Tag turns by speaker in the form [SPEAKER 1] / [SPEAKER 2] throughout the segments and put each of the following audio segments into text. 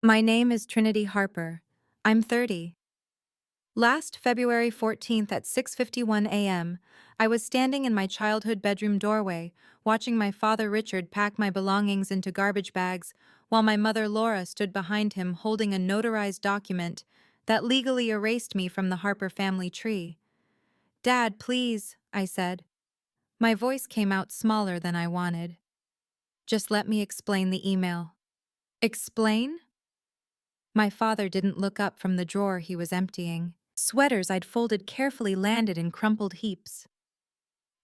[SPEAKER 1] My name is Trinity Harper. I'm 30. Last February 14th at 6:51 a.m., I was standing in my childhood bedroom doorway, watching my father Richard pack my belongings into garbage bags, while my mother Laura stood behind him holding a notarized document that legally erased me from the Harper family tree. "Dad, please," I said. My voice came out smaller than I wanted. "Just let me explain the email." "Explain?" My father didn't look up from the drawer he was emptying. Sweaters I'd folded carefully landed in crumpled heaps.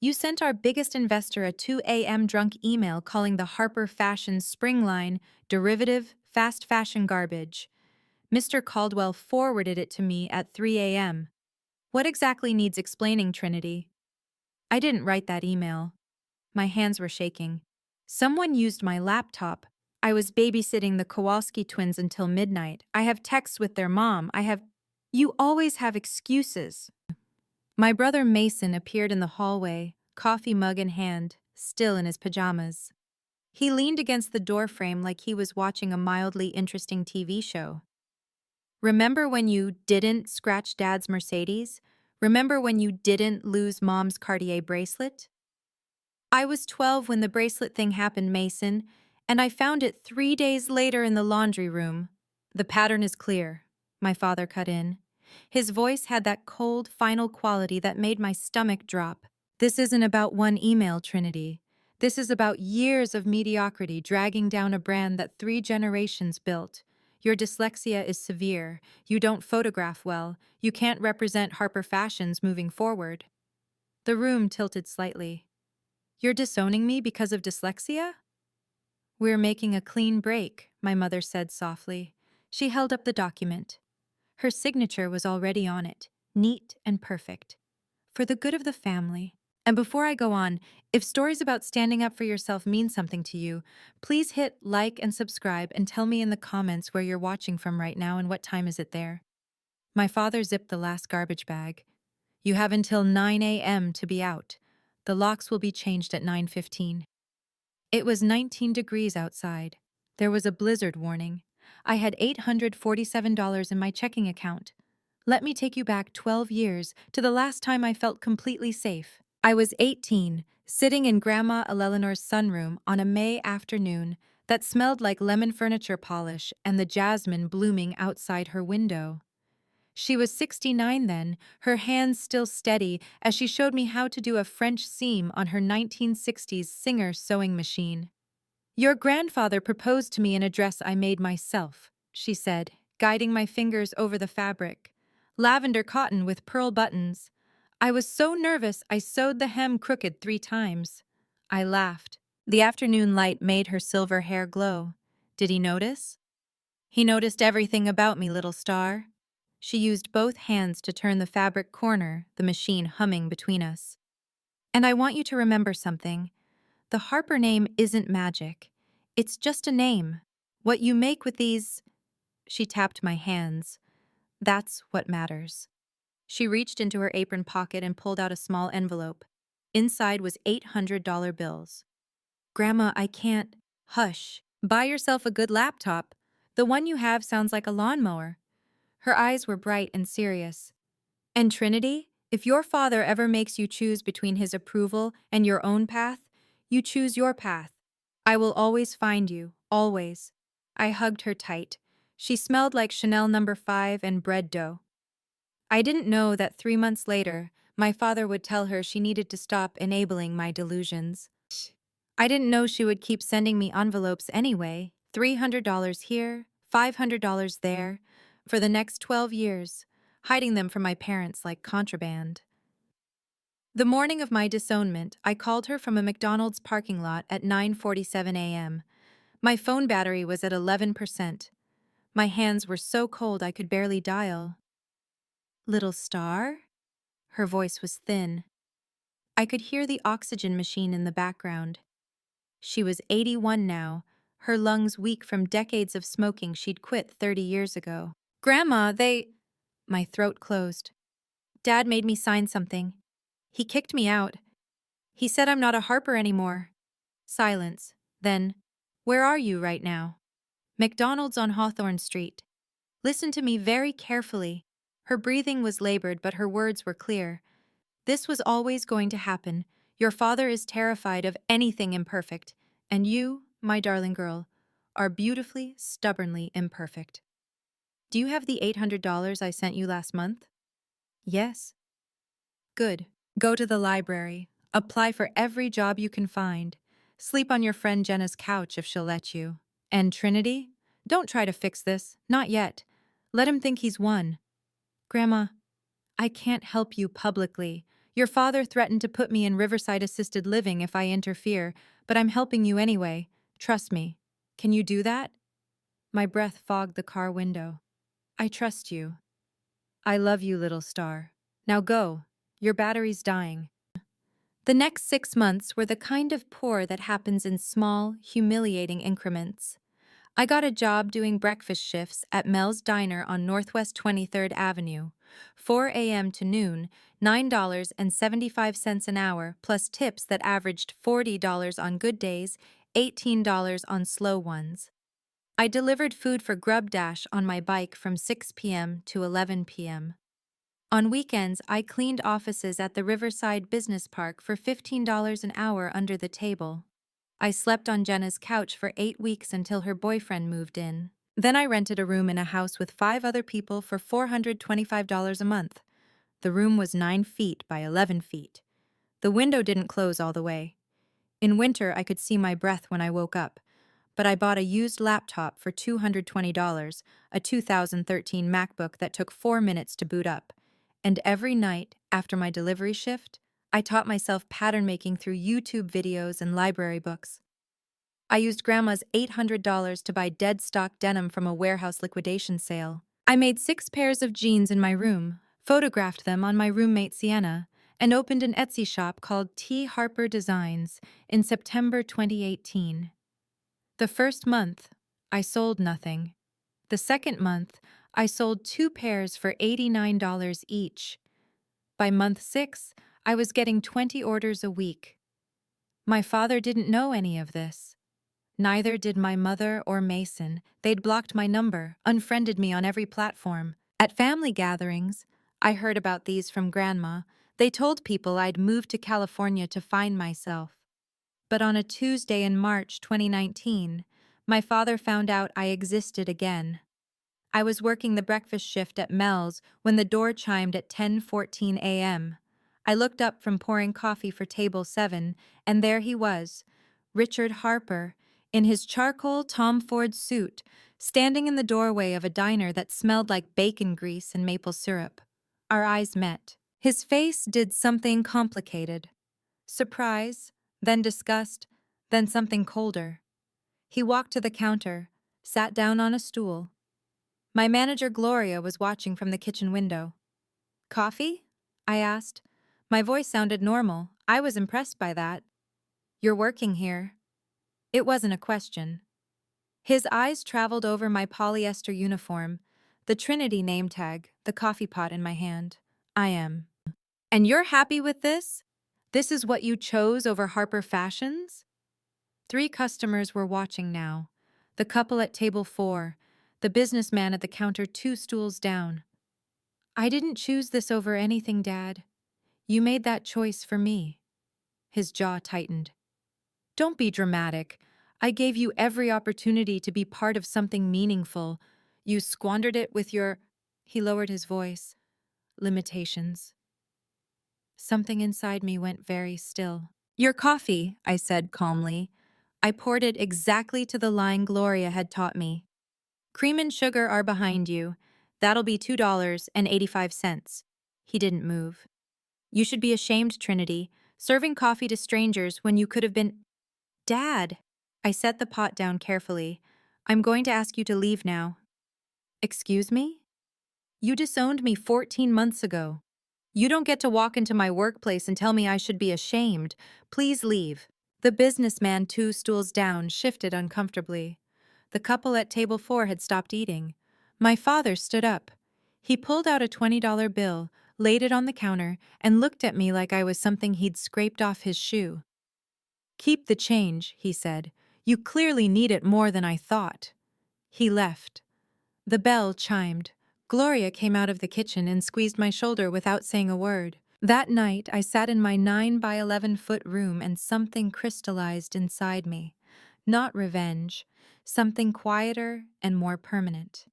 [SPEAKER 1] "You sent our biggest investor a 2 a.m. drunk email calling the Harper Fashion spring line derivative fast fashion garbage. Mr. Caldwell forwarded it to me at 3 a.m. What exactly needs explaining, Trinity?" I didn't write that email. My hands were shaking. "Someone used my laptop. I was babysitting the Kowalski twins until midnight. I have texts with their mom. You always have excuses." My brother Mason appeared in the hallway, coffee mug in hand, still in his pajamas. He leaned against the doorframe like he was watching a mildly interesting TV show. "Remember when you didn't scratch Dad's Mercedes? Remember when you didn't lose Mom's Cartier bracelet?" "I was 12 when the bracelet thing happened, Mason, and I found it 3 days later in the laundry room." "The pattern is clear," my father cut in. His voice had that cold, final quality that made my stomach drop. "This isn't about one email, Trinity. This is about years of mediocrity dragging down a brand that 3 generations built. Your dyslexia is severe. You don't photograph well. You can't represent Harper Fashions moving forward." The room tilted slightly. "You're disowning me because of dyslexia?" "We're making a clean break," my mother said softly. She held up the document. Her signature was already on it, neat and perfect. "For the good of the family." And before I go on, if stories about standing up for yourself mean something to you, please hit like and subscribe and tell me in the comments where you're watching from right now and what time is it there. My father zipped the last garbage bag. "You have until 9 a.m. to be out. The locks will be changed at 9:15. It was 19 degrees outside. There was a blizzard warning. I had $847 in my checking account. Let me take you back 12 years to the last time I felt completely safe. I was 18, sitting in Grandma Eleanor's sunroom on a May afternoon that smelled like lemon furniture polish and the jasmine blooming outside her window. She was 69 then, her hands still steady as she showed me how to do a French seam on her 1960s Singer sewing machine. "Your grandfather proposed to me in a dress I made myself," she said, guiding my fingers over the fabric. "Lavender cotton with pearl buttons. I was so nervous I sewed the hem crooked 3 times." I laughed. The afternoon light made her silver hair glow. "Did he notice?" "He noticed everything about me, little star." She used both hands to turn the fabric corner, the machine humming between us. "And I want you to remember something. The Harper name isn't magic. It's just a name. What you make with these—" She tapped my hands. "That's what matters." She reached into her apron pocket and pulled out a small envelope. Inside was $800 bills. "Grandma, I can't—" "Hush. Buy yourself a good laptop. The one you have sounds like a lawnmower." Her eyes were bright and serious. "And Trinity, if your father ever makes you choose between his approval and your own path, you choose your path. I will always find you, always." I hugged her tight. She smelled like Chanel No. 5 and bread dough. I didn't know that 3 months later, my father would tell her she needed to stop enabling my delusions. I didn't know she would keep sending me envelopes anyway, $300 here, $500 there, for the next 12 years, hiding them from my parents like contraband. The morning of my disownment, I called her from a McDonald's parking lot at 9:47 a.m. My phone battery was at 11%. My hands were so cold I could barely dial. "Little star?" Her voice was thin. I could hear the oxygen machine in the background. She was 81 now, her lungs weak from decades of smoking she'd quit 30 years ago. "Grandma, they—" My throat closed. "Dad made me sign something. He kicked me out. He said I'm not a Harper anymore." Silence. Then, "Where are you right now?" McDonald's on Hawthorne Street. Listen to me very carefully. Her breathing was labored, but her words were clear. This was always going to happen. Your father is terrified of anything imperfect, and you, my darling girl, are beautifully, stubbornly imperfect. Do you have the $800 I sent you last month? Yes. Good. Go to the library. Apply for every job you can find. Sleep on your friend Jenna's couch if she'll let you. And Trinity? Don't try to fix this. Not yet. Let him think he's won. Grandma, I can't help you publicly. Your father threatened to put me in Riverside Assisted Living if I interfere, but I'm helping you anyway. Trust me. Can you do that? My breath fogged the car window. I trust you. I love you, little star. Now go. Your battery's dying. The next 6 months were the kind of poor that happens in small, humiliating increments. I got a job doing breakfast shifts at Mel's Diner on Northwest 23rd Avenue. 4 a.m. to noon, $9.75 an hour, plus tips that averaged $40 on good days, $18 on slow ones. I delivered food for Grub Dash on my bike from 6 p.m. to 11 p.m. On weekends, I cleaned offices at the Riverside Business Park for $15 an hour under the table. I slept on Jenna's couch for 8 weeks until her boyfriend moved in. Then I rented a room in a house with 5 other people for $425 a month. The room was 9 feet by 11 feet. The window didn't close all the way. In winter, I could see my breath when I woke up. But I bought a used laptop for $220, a 2013 MacBook that took 4 minutes to boot up. And every night, after my delivery shift, I taught myself pattern making through YouTube videos and library books. I used Grandma's $800 to buy dead stock denim from a warehouse liquidation sale. I made 6 pairs of jeans in my room, photographed them on my roommate Sienna, and opened an Etsy shop called T. Harper Designs in September 2018. The first month, I sold nothing. The second month, I sold 2 pairs for $89 each. By month 6, I was getting 20 orders a week. My father didn't know any of this. Neither did my mother or Mason. They'd blocked my number, unfriended me on every platform. At family gatherings, I heard about these from Grandma. They told people I'd moved to California to find myself. But on a Tuesday in March 2019, my father found out I existed again. I was working the breakfast shift at Mel's when the door chimed at 10:14 a.m. I looked up from pouring coffee for table 7, and there he was, Richard Harper, in his charcoal Tom Ford suit, standing in the doorway of a diner that smelled like bacon grease and maple syrup. Our eyes met. His face did something complicated. Surprise, then disgust, then something colder. He walked to the counter, sat down on a stool. My manager Gloria was watching from the kitchen window. "Coffee?" I asked. My voice sounded normal. I was impressed by that. "You're working here." It wasn't a question. His eyes traveled over my polyester uniform, the Trinity name tag, the coffee pot in my hand. "I am." "And you're happy with this? This is what you chose over Harper Fashions?" 3 customers were watching now. The couple at table 4, the businessman at the counter 2 stools down. "I didn't choose this over anything, Dad. You made that choice for me." His jaw tightened. "Don't be dramatic. I gave you every opportunity to be part of something meaningful. You squandered it with your—" He lowered his voice. "Limitations." Something inside me went very still. "Your coffee," I said calmly. I poured it exactly to the line Gloria had taught me. "Cream and sugar are behind you. That'll be $2.85. He didn't move. "You should be ashamed, Trinity, serving coffee to strangers when you could have been—" "Dad!" I set the pot down carefully. "I'm going to ask you to leave now." "Excuse me?" "You disowned me 14 months ago. You don't get to walk into my workplace and tell me I should be ashamed. Please leave." The businessman 2 stools down shifted uncomfortably. The couple at table 4 had stopped eating. My father stood up. He pulled out a $20 bill, laid it on the counter, and looked at me like I was something he'd scraped off his shoe. "Keep the change," he said. "You clearly need it more than I thought." He left. The bell chimed. Gloria came out of the kitchen and squeezed my shoulder without saying a word. That night, I sat in my 9 by 11-foot room and something crystallized inside me. Not revenge, something quieter and more permanent.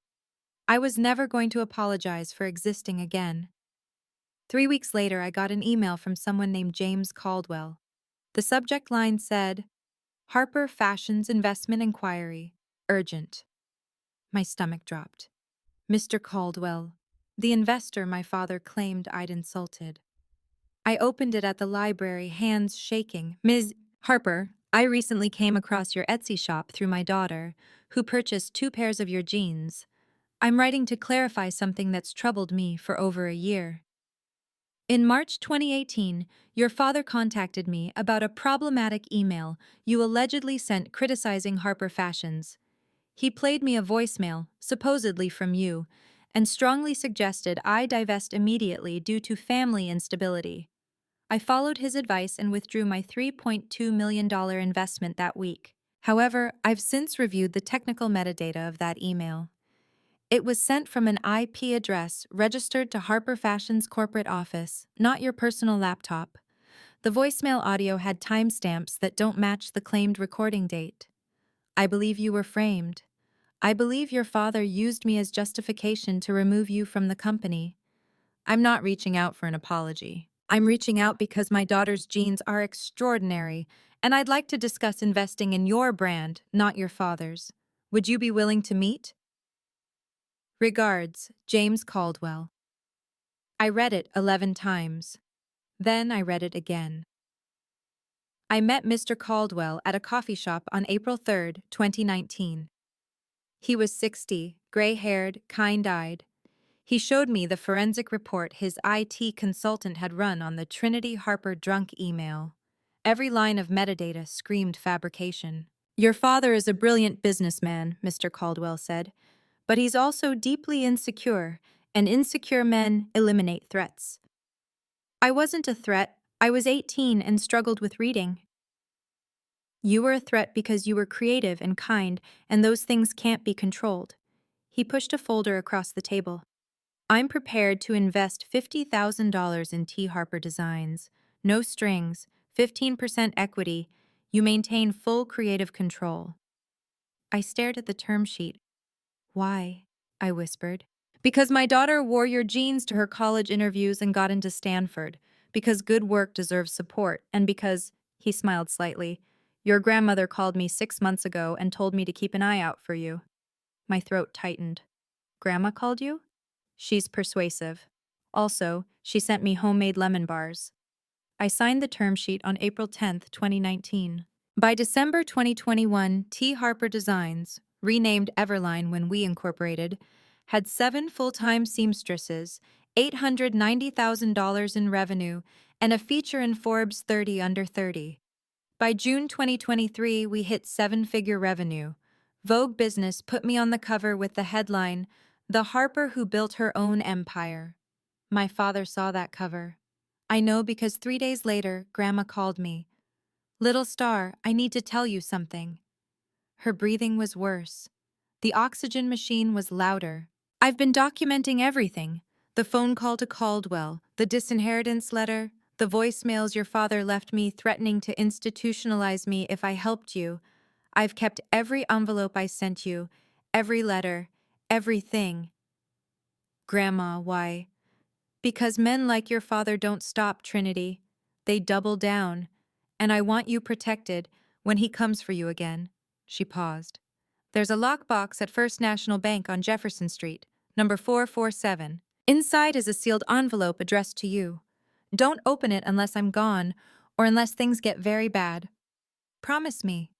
[SPEAKER 1] I was never going to apologize for existing again. 3 weeks later, I got an email from someone named James Caldwell. The subject line said, Harper Fashions Investment Inquiry, Urgent. My stomach dropped. Mr. Caldwell, the investor my father claimed I'd insulted. I opened it at the library, hands shaking. Ms. Harper, I recently came across your Etsy shop through my daughter, who purchased 2 pairs of your jeans. I'm writing to clarify something that's troubled me for over a year. In March 2018, your father contacted me about a problematic email you allegedly sent criticizing Harper Fashions. He played me a voicemail, supposedly from you, and strongly suggested I divest immediately due to family instability. I followed his advice and withdrew my $3.2 million investment that week. However, I've since reviewed the technical metadata of that email. It was sent from an IP address registered to Harper Fashion's corporate office, not your personal laptop. The voicemail audio had timestamps that don't match the claimed recording date. I believe you were framed. I believe your father used me as justification to remove you from the company. I'm not reaching out for an apology. I'm reaching out because my daughter's jeans are extraordinary, and I'd like to discuss investing in your brand, not your father's. Would you be willing to meet? Regards, James Caldwell. I read it 11 times. Then I read it again. I met Mr. Caldwell at a coffee shop on April 3, 2019. He was 60, gray-haired, kind-eyed. He showed me the forensic report his IT consultant had run on the Trinity Harper drunk email. Every line of metadata screamed fabrication. Your father is a brilliant businessman, Mr. Caldwell said, but he's also deeply insecure, and insecure men eliminate threats. I wasn't a threat. I was 18 and struggled with reading. You were a threat because you were creative and kind, and those things can't be controlled. He pushed a folder across the table. I'm prepared to invest $50,000 in T. Harper Designs. No strings, 15% equity. You maintain full creative control. I stared at the term sheet. Why? I whispered. Because my daughter wore your jeans to her college interviews and got into Stanford. Because good work deserves support. And because, he smiled slightly, your grandmother called me 6 months ago and told me to keep an eye out for you. My throat tightened. Grandma called you? She's persuasive. Also, she sent me homemade lemon bars. I signed the term sheet on April 10, 2019. By December 2021, T. Harper Designs, renamed Everline when we incorporated, had 7 full-time seamstresses, $890,000 in revenue, and a feature in Forbes 30 Under 30. By June 2023, we hit 7-figure revenue. Vogue Business put me on the cover with the headline, The Harper Who Built Her Own Empire. My father saw that cover. I know because 3 days later, Grandma called me. Little Star, I need to tell you something. Her breathing was worse. The oxygen machine was louder. I've been documenting everything. The phone call to Caldwell, the disinheritance letter, the voicemails your father left me threatening to institutionalize me if I helped you. I've kept every envelope I sent you, every letter, everything. Grandma, why? Because men like your father don't stop, Trinity. They double down. And I want you protected when he comes for you again. She paused. There's a lockbox at First National Bank on Jefferson Street, number 447. Inside is a sealed envelope addressed to you. Don't open it unless I'm gone, or unless things get very bad. Promise me.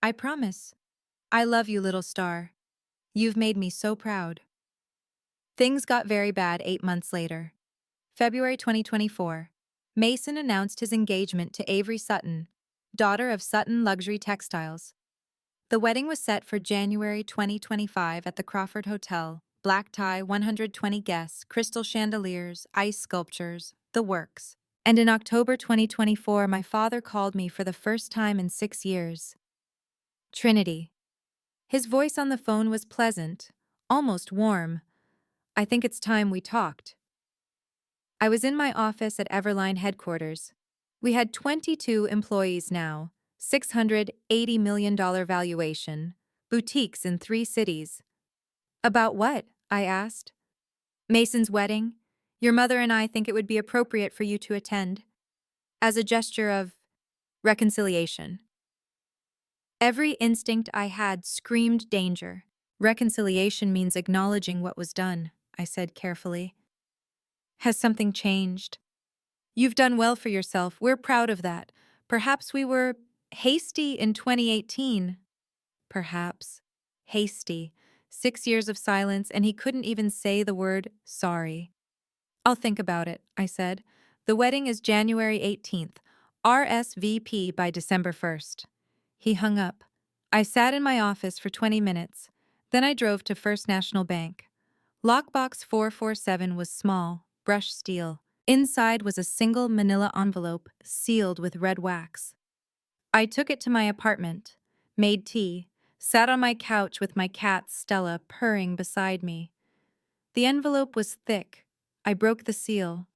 [SPEAKER 1] I promise. I love you, little star. You've made me so proud. Things got very bad 8 months later. February 2024. Mason announced his engagement to Avery Sutton, daughter of Sutton Luxury Textiles. The wedding was set for January 2025 at the Crawford Hotel. Black tie, 120 guests, crystal chandeliers, ice sculptures, the works. And in October 2024, my father called me for the first time in 6 years. Trinity. His voice on the phone was pleasant, almost warm. "I think it's time we talked." I was in my office at Everline headquarters. We had 22 employees now, $680 million valuation, boutiques in 3 cities. "About what?" I asked. "Mason's wedding. Your mother and I think it would be appropriate for you to attend, as a gesture of reconciliation." Every instinct I had screamed danger. "Reconciliation means acknowledging what was done," I said carefully. "Has something changed?" "You've done well for yourself. We're proud of that. Perhaps we were hasty in 2018. Perhaps. Hasty. 6 years of silence, and he couldn't even say the word sorry. "I'll think about it," I said. "The wedding is January 18th. RSVP by December 1st. He hung up. I sat in my office for 20 minutes. Then I drove to First National Bank. Lockbox 447 was small, brushed steel. Inside was a single manila envelope sealed with red wax. I took it to my apartment, made tea, sat on my couch with my cat Stella purring beside me. The envelope was thick. I broke the seal.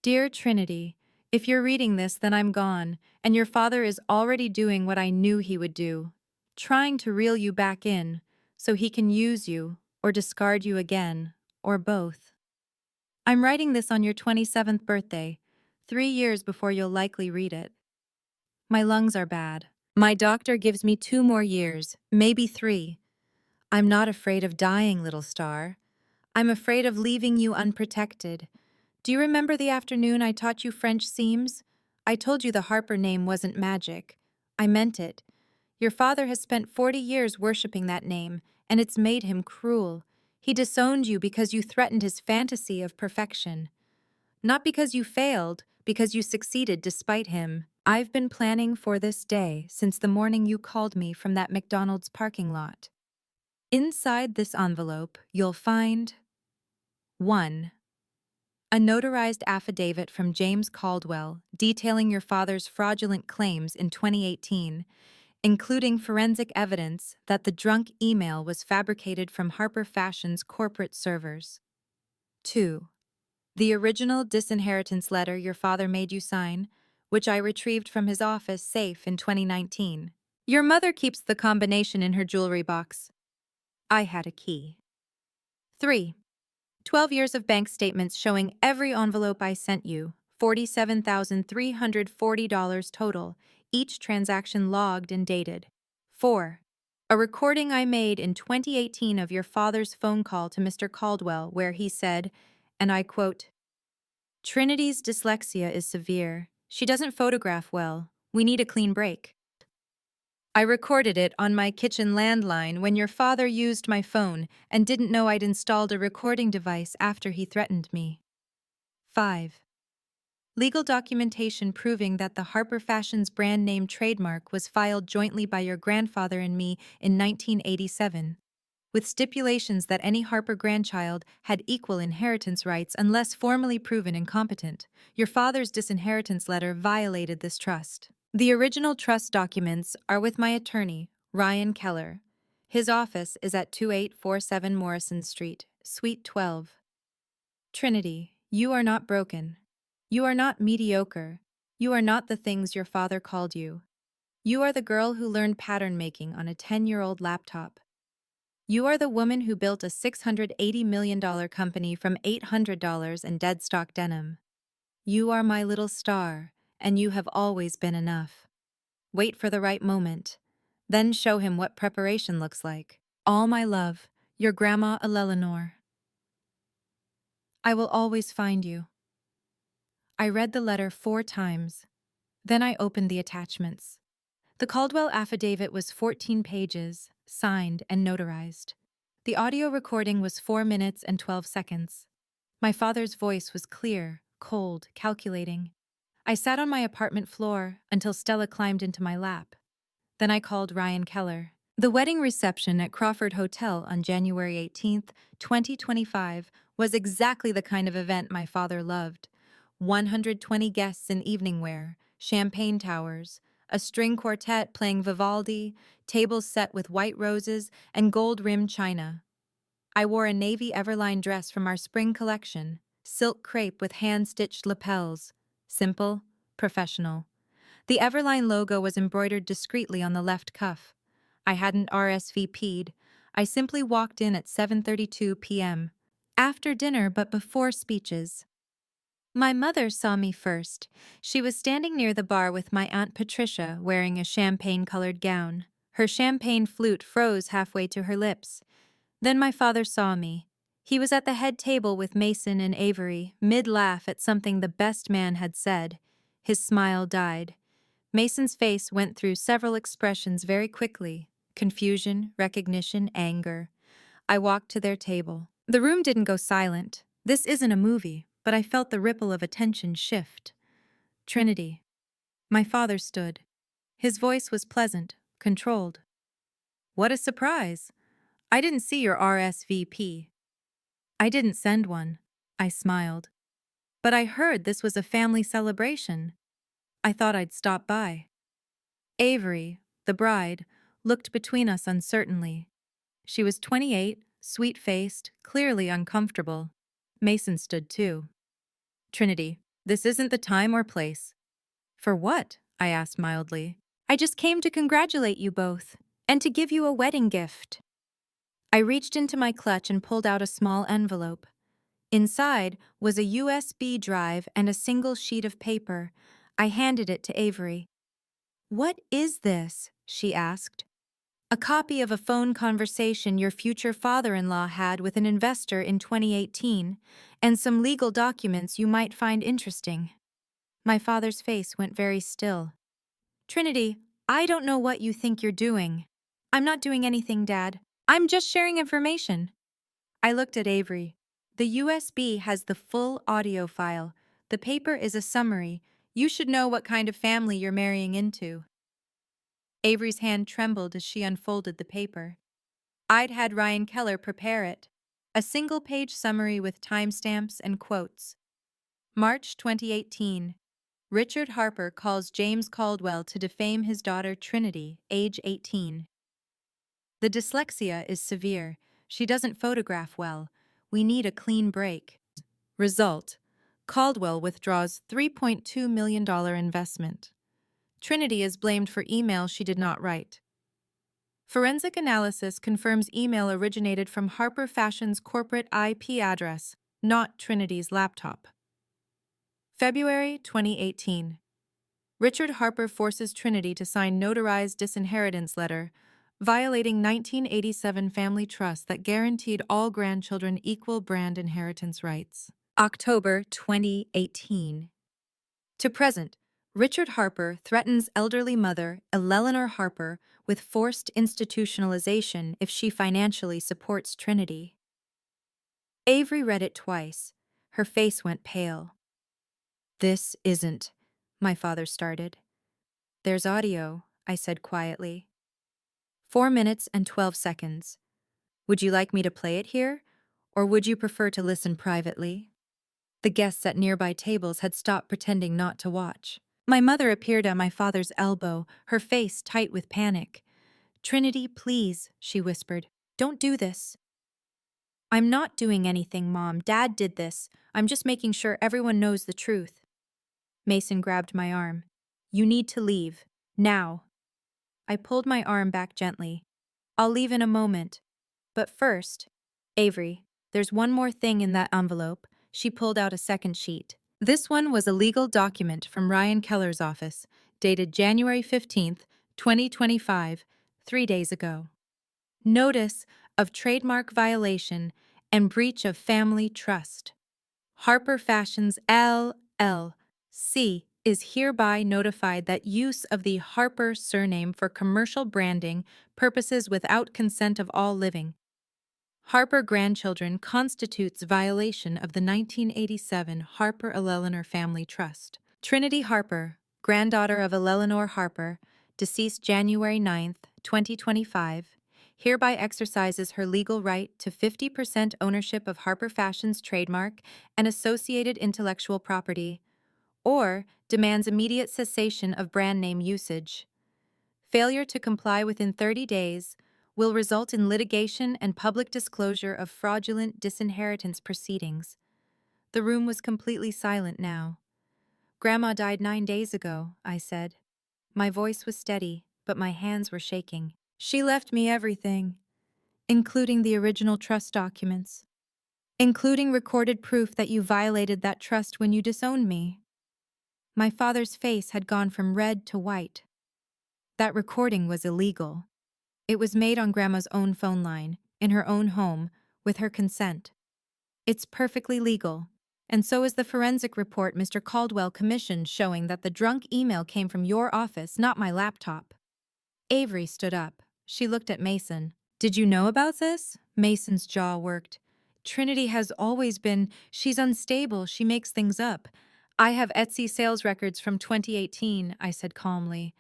[SPEAKER 1] "Dear Trinity, if you're reading this, then I'm gone, and your father is already doing what I knew he would do, trying to reel you back in, so he can use you, or discard you again, or both. I'm writing this on your 27th birthday, 3 years before you'll likely read it. My lungs are bad. My doctor gives me 2 more years, maybe 3. I'm not afraid of dying, little star. I'm afraid of leaving you unprotected. Do you remember the afternoon I taught you French seams? I told you the Harper name wasn't magic. I meant it. Your father has spent 40 years worshipping that name, and it's made him cruel. He disowned you because you threatened his fantasy of perfection. Not because you failed, because you succeeded despite him. I've been planning for this day since the morning you called me from that McDonald's parking lot. Inside this envelope, you'll find 1. A notarized affidavit from James Caldwell detailing your father's fraudulent claims in 2018, including forensic evidence that the drunk email was fabricated from Harper Fashion's corporate servers. 2. The original disinheritance letter your father made you sign, which I retrieved from his office safe in 2019. Your mother keeps the combination in her jewelry box. I had a key. 3. 12 years of bank statements showing every envelope I sent you, $47,340 total, each transaction logged and dated. 4. A recording I made in 2018 of your father's phone call to Mr. Caldwell where he said, and I quote, "Trinity's dyslexia is severe. She doesn't photograph well. We need a clean break." I recorded it on my kitchen landline when your father used my phone and didn't know I'd installed a recording device after he threatened me. 5. Legal documentation proving that the Harper Fashion's brand name trademark was filed jointly by your grandfather and me in 1987, with stipulations that any Harper grandchild had equal inheritance rights unless formally proven incompetent. Your father's disinheritance letter violated this trust. The original trust documents are with my attorney, Ryan Keller. His office is at 2847 Morrison Street, Suite 12. Trinity, you are not broken. You are not mediocre. You are not the things your father called you. You are the girl who learned pattern making on a 10-year-old laptop. You are the woman who built a $680 million company from $800 and dead stock denim. You are my little star, and you have always been enough. Wait for the right moment. Then show him what preparation looks like. All my love, your Grandma Eleanor. I will always find you. I read the letter 4 times. Then I opened the attachments. The Caldwell affidavit was 14 pages, signed and notarized. The audio recording was 4 minutes and 12 seconds. My father's voice was clear, cold, calculating. I sat on my apartment floor until Stella climbed into my lap. Then I called Ryan Keller. The wedding reception at Crawford Hotel on January 18th, 2025 was exactly the kind of event my father loved. 120 guests in evening wear, champagne towers, a string quartet playing Vivaldi, tables set with white roses and gold-rimmed china. I wore a navy Everline dress from our spring collection, silk crepe with hand-stitched lapels. Simple, professional. The Everline logo was embroidered discreetly on the left cuff. I hadn't RSVP'd. I simply walked in at 7:32 p.m. After dinner but before speeches. My mother saw me first. She was standing near the bar with my Aunt Patricia wearing a champagne-colored gown. Her champagne flute froze halfway to her lips. Then my father saw me. He was at the head table with Mason and Avery, mid-laugh at something the best man had said. His smile died. Mason's face went through several expressions very quickly: confusion, recognition, anger. I walked to their table. The room didn't go silent. This isn't a movie, but I felt the ripple of attention shift. Trinity. My father stood. His voice was pleasant, controlled. What a surprise! I didn't see your RSVP. I didn't send one. I smiled. But I heard this was a family celebration. I thought I'd stop by. Avery, the bride, looked between us uncertainly. She was 28, sweet-faced, clearly uncomfortable. Mason stood too. Trinity, this isn't the time or place. For what? I asked mildly. I just came to congratulate you both, and to give you a wedding gift. I reached into my clutch and pulled out a small envelope. Inside was a USB drive and a single sheet of paper. I handed it to Avery. What is this? She asked. A copy of a phone conversation your future father-in-law had with an investor in 2018, and some legal documents you might find interesting. My father's face went very still. Trinity, I don't know what you think you're doing. I'm not doing anything, Dad. I'm just sharing information. I looked at Avery. The USB has the full audio file. The paper is a summary. You should know what kind of family you're marrying into. Avery's hand trembled as she unfolded the paper. I'd had Ryan Keller prepare it. A single-page summary with timestamps and quotes. March 2018. Richard Harper calls James Caldwell to defame his daughter Trinity, age 18. The dyslexia is severe. She doesn't photograph well. We need a clean break. Result: Caldwell withdraws $3.2 million investment. Trinity is blamed for email she did not write. Forensic analysis confirms email originated from Harper Fashion's corporate IP address, not Trinity's laptop. February 2018. Richard Harper forces Trinity to sign notarized disinheritance letter, violating 1987 family trust that guaranteed all grandchildren equal brand inheritance rights. October 2018. To present, Richard Harper threatens elderly mother Eleanor Harper with forced institutionalization if she financially supports Trinity. Avery read it twice. Her face went pale. This isn't, my father started. There's audio, I said quietly. 4 minutes and 12 seconds. Would you like me to play it here, or would you prefer to listen privately? The guests at nearby tables had stopped pretending not to watch. My mother appeared at my father's elbow, her face tight with panic. Trinity, please, she whispered. Don't do this. I'm not doing anything, Mom. Dad did this. I'm just making sure everyone knows the truth. Mason grabbed my arm. You need to leave. Now. I pulled my arm back gently. I'll leave in a moment. But first, Avery, there's one more thing in that envelope. She pulled out a second sheet. This one was a legal document from Ryan Keller's office, dated January 15th, 2025, 3 days ago. Notice of trademark violation and breach of family trust. Harper Fashions LLC is hereby notified that use of the Harper surname for commercial branding purposes without consent of all living Harper grandchildren constitutes violation of the 1987 Harper Eleanor Family Trust. Trinity Harper, granddaughter of Eleanor Harper, deceased January 9, 2025, hereby exercises her legal right to 50% ownership of Harper Fashion's trademark and associated intellectual property, or demands immediate cessation of brand name usage. Failure to comply within 30 days will result in litigation and public disclosure of fraudulent disinheritance proceedings. The room was completely silent now. Grandma died 9 days ago, I said. My voice was steady, but my hands were shaking. She left me everything, including the original trust documents, including recorded proof that you violated that trust when you disowned me. My father's face had gone from red to white. That recording was illegal. It was made on Grandma's own phone line, in her own home, with her consent. It's perfectly legal. And so is the forensic report Mr. Caldwell commissioned showing that the drunk email came from your office, not my laptop. Avery stood up. She looked at Mason. Did you know about this? Mason's jaw worked. Trinity has always been, she's unstable, she makes things up. I have Etsy sales records from 2018, I said calmly.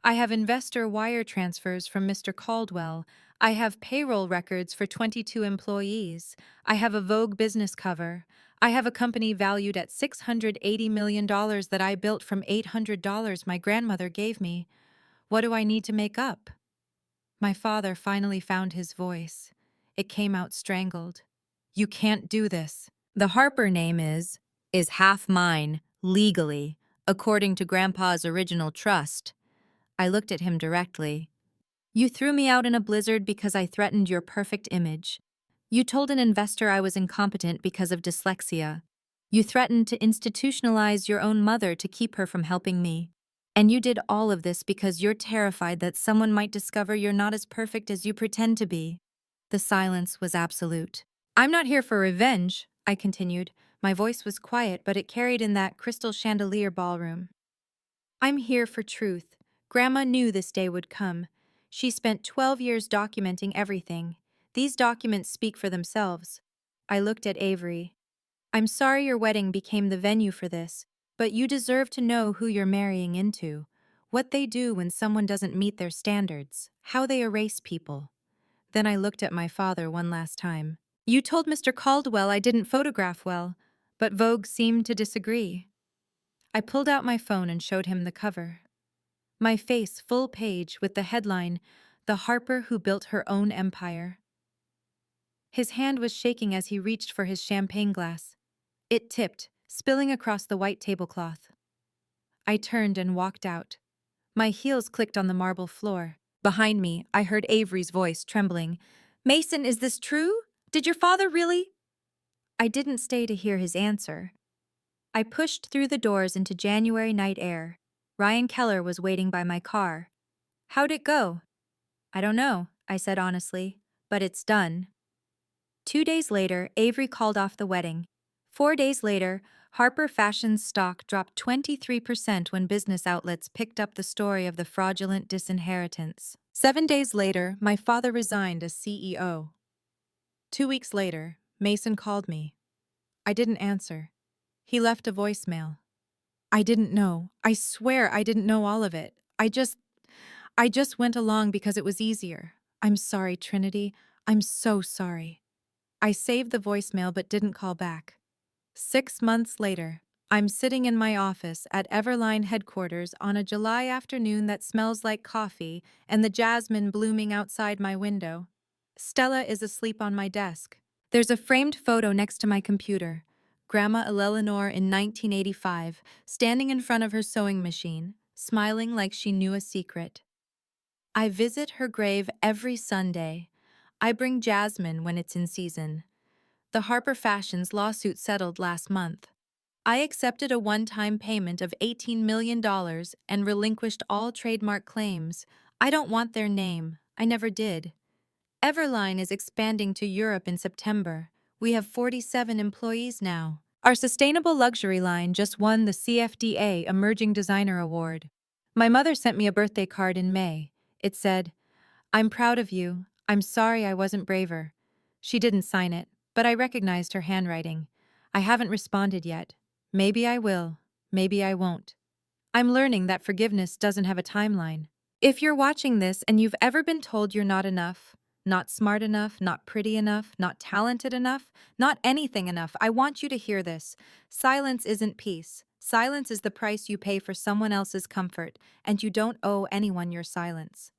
[SPEAKER 1] I have investor wire transfers from Mr. Caldwell. I have payroll records for 22 employees. I have a Vogue business cover. I have a company valued at $680 million that I built from $800 my grandmother gave me. What do I need to make up? My father finally found his voice. It came out strangled. You can't do this. The Harper name is half mine, legally, according to Grandpa's original trust. I looked at him directly. You threw me out in a blizzard because I threatened your perfect image. You told an investor I was incompetent because of dyslexia. You threatened to institutionalize your own mother to keep her from helping me. And you did all of this because you're terrified that someone might discover you're not as perfect as you pretend to be. The silence was absolute. I'm not here for revenge, I continued. My voice was quiet, but it carried in that crystal chandelier ballroom. I'm here for truth. Grandma knew this day would come. She spent 12 years documenting everything. These documents speak for themselves. I looked at Avery. I'm sorry your wedding became the venue for this, but you deserve to know who you're marrying into, what they do when someone doesn't meet their standards, how they erase people. Then I looked at my father one last time. You told Mr. Caldwell I didn't photograph well, but Vogue seemed to disagree. I pulled out my phone and showed him the cover. My face full page with the headline, The Harper Who Built Her Own Empire. His hand was shaking as he reached for his champagne glass. It tipped, spilling across the white tablecloth. I turned and walked out. My heels clicked on the marble floor. Behind me, I heard Avery's voice trembling. Mason, is this true? Did your father really? I didn't stay to hear his answer. I pushed through the doors into January night air. Ryan Keller was waiting by my car. How'd it go? I don't know, I said honestly, but it's done. 2 days later, Avery called off the wedding. 4 days later, Harper Fashion's stock dropped 23% when business outlets picked up the story of the fraudulent disinheritance. 7 days later, my father resigned as CEO. 2 weeks later, Mason called me. I didn't answer. He left a voicemail. I didn't know. I swear I didn't know all of it. I just went along because it was easier. I'm sorry, Trinity. I'm so sorry. I saved the voicemail but didn't call back. 6 months later, I'm sitting in my office at Everline headquarters on a July afternoon that smells like coffee and the jasmine blooming outside my window. Stella is asleep on my desk. There's a framed photo next to my computer. Grandma Eleanor in 1985, standing in front of her sewing machine, smiling like she knew a secret. I visit her grave every Sunday. I bring jasmine when it's in season. The Harper Fashions lawsuit settled last month. I accepted a one-time payment of $18 million and relinquished all trademark claims. I don't want their name. I never did. Everline is expanding to Europe in September. We have 47 employees now. Our sustainable luxury line just won the CFDA Emerging Designer Award. My mother sent me a birthday card in May. It said, I'm proud of you. I'm sorry I wasn't braver. She didn't sign it, but I recognized her handwriting. I haven't responded yet. Maybe I will. Maybe I won't. I'm learning that forgiveness doesn't have a timeline. If you're watching this and you've ever been told you're not enough, not smart enough, not pretty enough, not talented enough, not anything enough, I want you to hear this. Silence isn't peace. Silence is the price you pay for someone else's comfort, and you don't owe anyone your silence.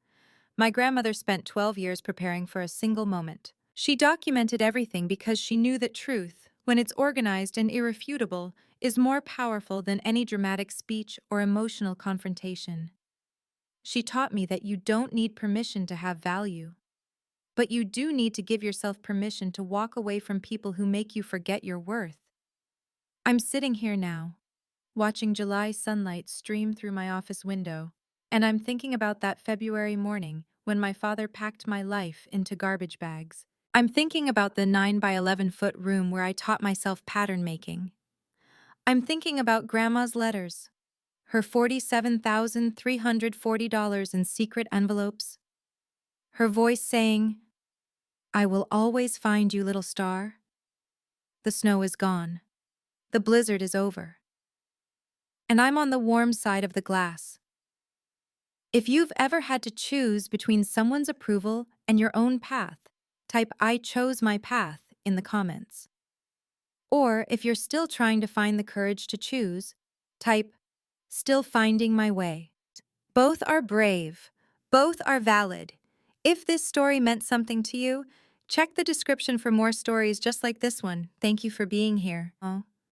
[SPEAKER 1] My grandmother spent 12 years preparing for a single moment. She documented everything because she knew that truth, when it's organized and irrefutable, is more powerful than any dramatic speech or emotional confrontation. She taught me that you don't need permission to have value, but you do need to give yourself permission to walk away from people who make you forget your worth. I'm sitting here now, watching July sunlight stream through my office window, and I'm thinking about that February morning when my father packed my life into garbage bags. I'm thinking about the 9 by 11-foot room where I taught myself pattern making. I'm thinking about Grandma's letters, her $47,340 in secret envelopes, her voice saying, "I will always find you, little star." The snow is gone. The blizzard is over. And I'm on the warm side of the glass. If you've ever had to choose between someone's approval and your own path, type "I chose my path" in the comments. Or if you're still trying to find the courage to choose, type "Still finding my way." Both are brave. Both are valid. If this story meant something to you, check the description for more stories just like this one. Thank you for being here.